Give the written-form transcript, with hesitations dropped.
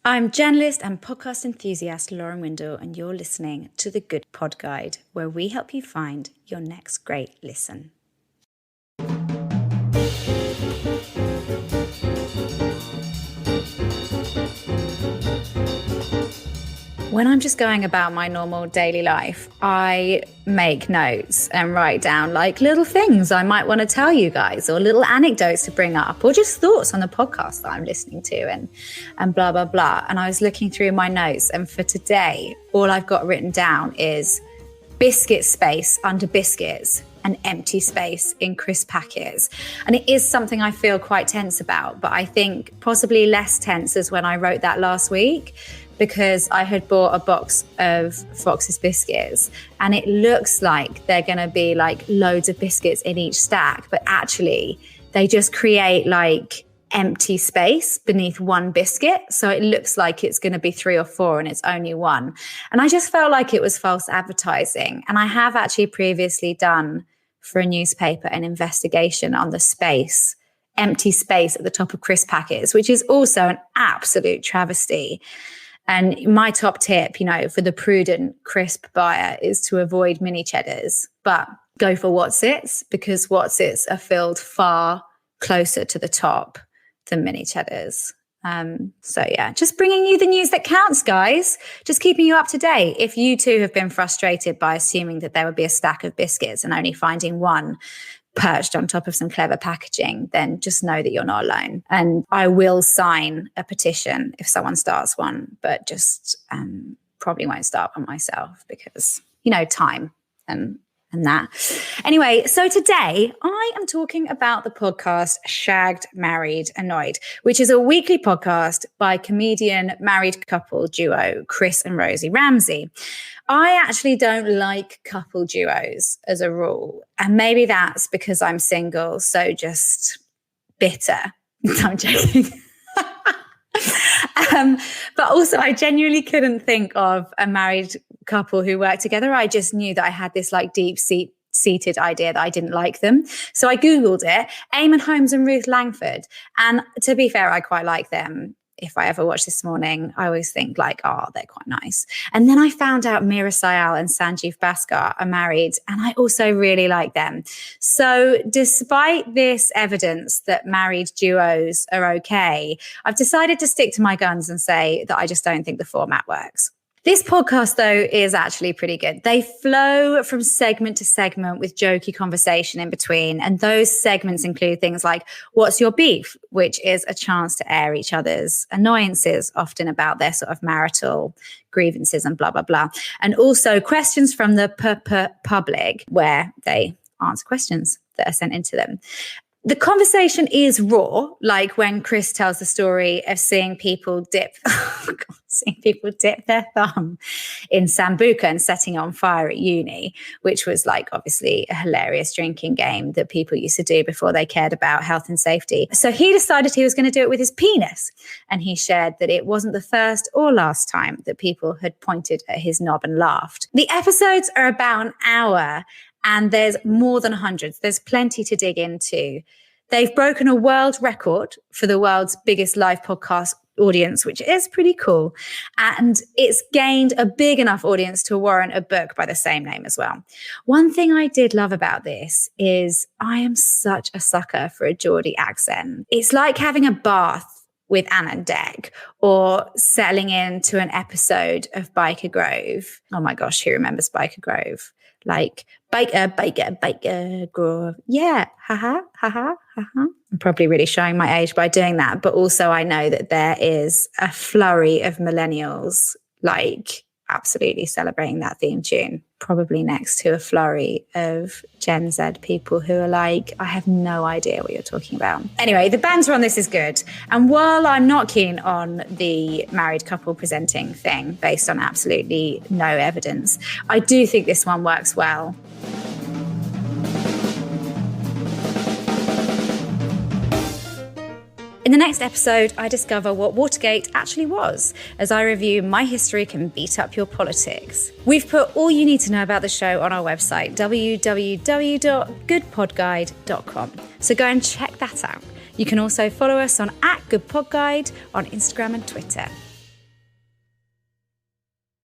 I'm journalist and podcast enthusiast Lauren Windle, and you're listening to The Good Pod Guide, where we help you find your next great listen. When I'm just going about my normal daily life, I make notes and write down like little things I might want to tell you guys, or little anecdotes to bring up, or just thoughts on the podcast that I'm listening to and blah, blah, blah. And I was looking through my notes, and for today, all I've got written down is biscuit space under biscuits and empty space in crisp packets. And it is something I feel quite tense about, but I think possibly less tense as when I wrote that last week, because I had bought a box of Fox's biscuits and it looks like they're going to be like loads of biscuits in each stack, but actually they just create like empty space beneath one biscuit. So it looks like it's going to be 3 or 4 and it's only one. And I just felt like it was false advertising. And I have actually previously done for a newspaper an investigation on the empty space at the top of crisp packets, which is also an absolute travesty. And my top tip, for the prudent crisp buyer is to avoid mini cheddars, but go for Wotsits, because Wotsits are filled far closer to the top than mini cheddars. So yeah, just bringing you the news that counts, guys. Just keeping you up to date. If you too have been frustrated by assuming that there would be a stack of biscuits and only finding one perched on top of some clever packaging, then just know that you're not alone. And I will sign a petition if someone starts one, but just probably won't start one myself because, time and that. Anyway, so today I am talking about the podcast Shagged, Married, Annoyed, which is a weekly podcast by comedian married couple duo Chris and Rosie Ramsey. I actually don't like couple duos as a rule, and maybe that's because I'm single, so just bitter. I'm joking. But also I genuinely couldn't think of a married couple who worked together. I just knew that I had this like deep-seated idea that I didn't like them. So I Googled it, Eamon Holmes and Ruth Langford. And to be fair, I quite like them. If I ever watch This Morning, I always think like, oh, they're quite nice. And then I found out Meera Syal and Sanjeev Bhaskar are married, and I also really like them. So despite this evidence that married duos are okay, I've decided to stick to my guns and say that I just don't think the format works. This podcast, though, is actually pretty good. They flow from segment to segment with jokey conversation in between. And those segments include things like, What's Your Beef? Which is a chance to air each other's annoyances, often about their sort of marital grievances and blah, blah, blah. And also questions from the public, where they answer questions that are sent into them. The conversation is raw, like when Chris tells the story of seeing people dip their thumb in Sambuca and setting it on fire at uni, which was like obviously a hilarious drinking game that people used to do before they cared about health and safety. So he decided he was going to do it with his penis. And he shared that it wasn't the first or last time that people had pointed at his knob and laughed. The episodes are about an hour, and there's more than hundreds. There's plenty to dig into. They've broken a world record for the world's biggest live podcast audience, which is pretty cool. And it's gained a big enough audience to warrant a book by the same name as well. One thing I did love about this is I am such a sucker for a Geordie accent. It's like having a bath with Anna and Dec, or settling into an episode of Biker Grove. Oh my gosh, who remembers Biker Grove? Like, Biker Grove. Yeah, haha. I'm probably really showing my age by doing that. But also I know that there is a flurry of millennials, like absolutely celebrating that theme tune, probably next to a flurry of Gen Z people who are like, I have no idea what you're talking about. Anyway, the banter on this is good. And while I'm not keen on the married couple presenting thing based on absolutely no evidence, I do think this one works well. In the next episode, I discover what Watergate actually was, as I review My History Can Beat Up Your Politics. We've put all you need to know about the show on our website, www.goodpodguide.com. So go and check that out. You can also follow us on @goodpodguide on Instagram and Twitter.